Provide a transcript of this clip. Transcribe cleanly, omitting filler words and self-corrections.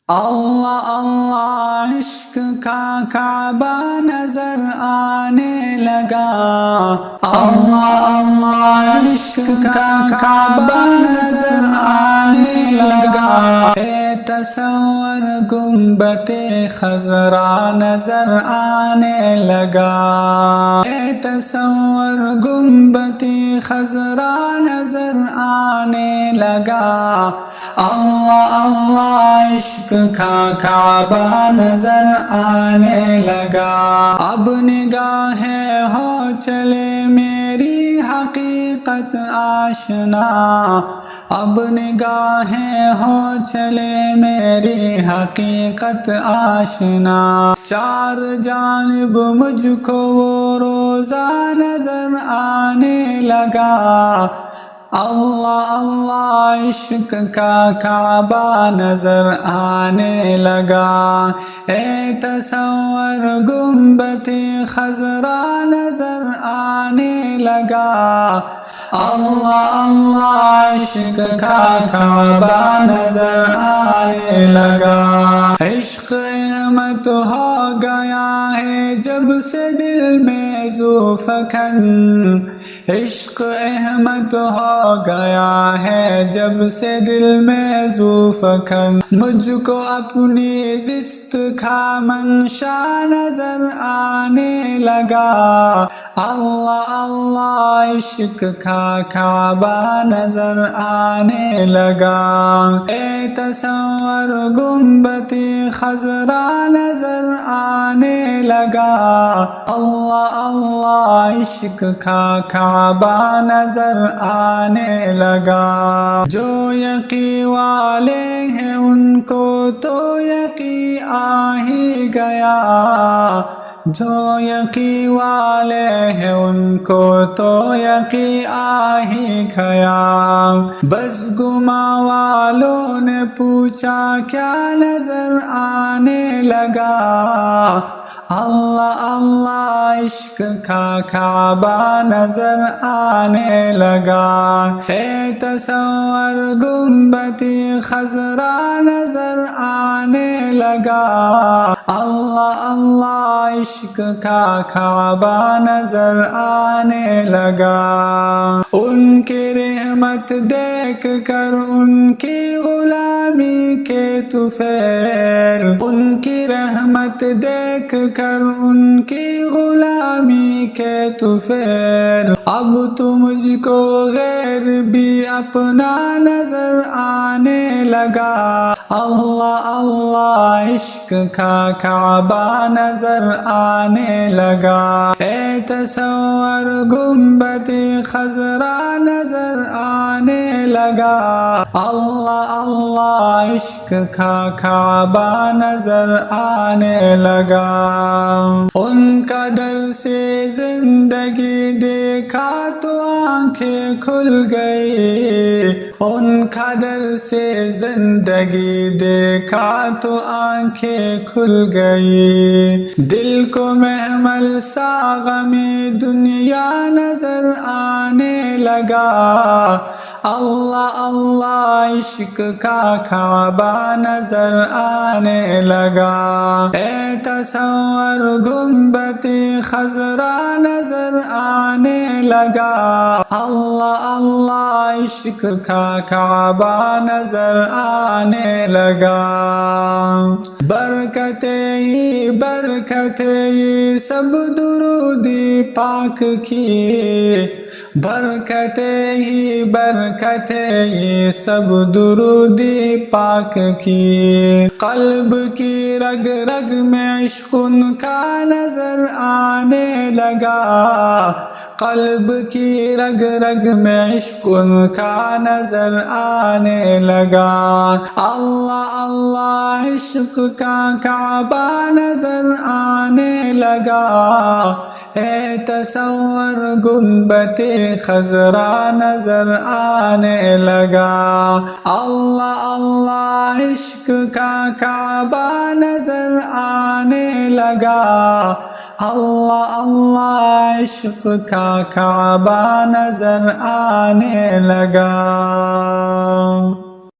اللہ اللہ عشق کا کعبہ نظر آنے لگا، اللہ اللہ عشق کا کعبہ نظر آنے لگا، اے تصور گنبد خضرا نظر آنے لگا، اے تصور گنبد خضرا نظر آنے لگا، اللہ اللہ عشق کا کعبہ نظر آنے لگا، اب نگاہیں ہو چلے میری حقیقت آشنا، اب نگاہیں ہو چلے میری حقیقت آشنا، چار جانب مجھ کو وہ روزہ نظر آنے لگا، اللہ اللہ عشق کا کعبہ نظر آنے لگا، اے تصور گنبد خضرا نظر آنے لگا، اللہ اللہ عشق کا کعبہ نظر آنے لگا، عشق احمد ہو گیا ہے جب سے دل میں ذوفکن، عشق احمد ہو گیا ہے جب سے دل میں ذوفکن، مجھ کو اپنی زست کا منشا نظر آنے لگا، اللہ اللہ عشق کا کعبہ نظر آنے لگا، اے تصور گنبد خضرا نظر آنے لگا، اللہ اللہ عشق کا کعبہ نظر آنے لگا، جو یقین والے ہیں ان کو تو یقین آ ہی گیا، جو یقین والے ہیں ان کو تو یقین آ ہی گیا، بس گماں والوں نے پوچھا کیا نظر آنے لگا، اللہ اللہ عشق کا کعبہ نظر آنے لگا، اے تصور گنبد خضرا نظر آنے لگا، اللہ اللہ عشق کا کعبہ نظر آنے لگا، ان کی رحمت دیکھ کر ان کی غلامی کے طفیل، ان کی رحمت دیکھ کر ان کی غلامی کے طفیل، اب تو مجھ کو غیر بھی اپنا نظر آنے لگا، اللہ اللہ عشق کا کعبہ نظر آنے لگا، اے تصور گنبد خضرا نظر آنے لگا، اللہ اللہ عشق کا کعبہ نظر آنے لگا، ان کا در سے زندگی دیکھا تو آنکھیں کھل گئی، ان کا در سے زندگی دیکھا تو آنکھیں کھل گئی، دل کو محمل سا غمی دنیا نظر آنے لگا، اللہ اللہ عشق کا کعبہ نظر آنے لگا، اے تصور گنبد خضرا نظر آنے لگا، اللہ اللہ عشق کا کعبہ نظر آنے لگا، برکتیں ہی سب درودی پاک کی، برکتیں ہی سب درودی پاک کی، قلب کی رگ رگ میں عشق ان کا نظر آنے لگا، قلب کی رگ رگ میں عشق ان کا نظر آنے لگا، اللہ اللہ عشق کا کعبہ نظر آنے لگا، اے تصور گنبد خضرا نظر آنے لگا، اللہ اللہ عشق کا کعبہ نظر آنے لگا، اللہ اللہ عشق کا کعبہ نظر آنے لگا۔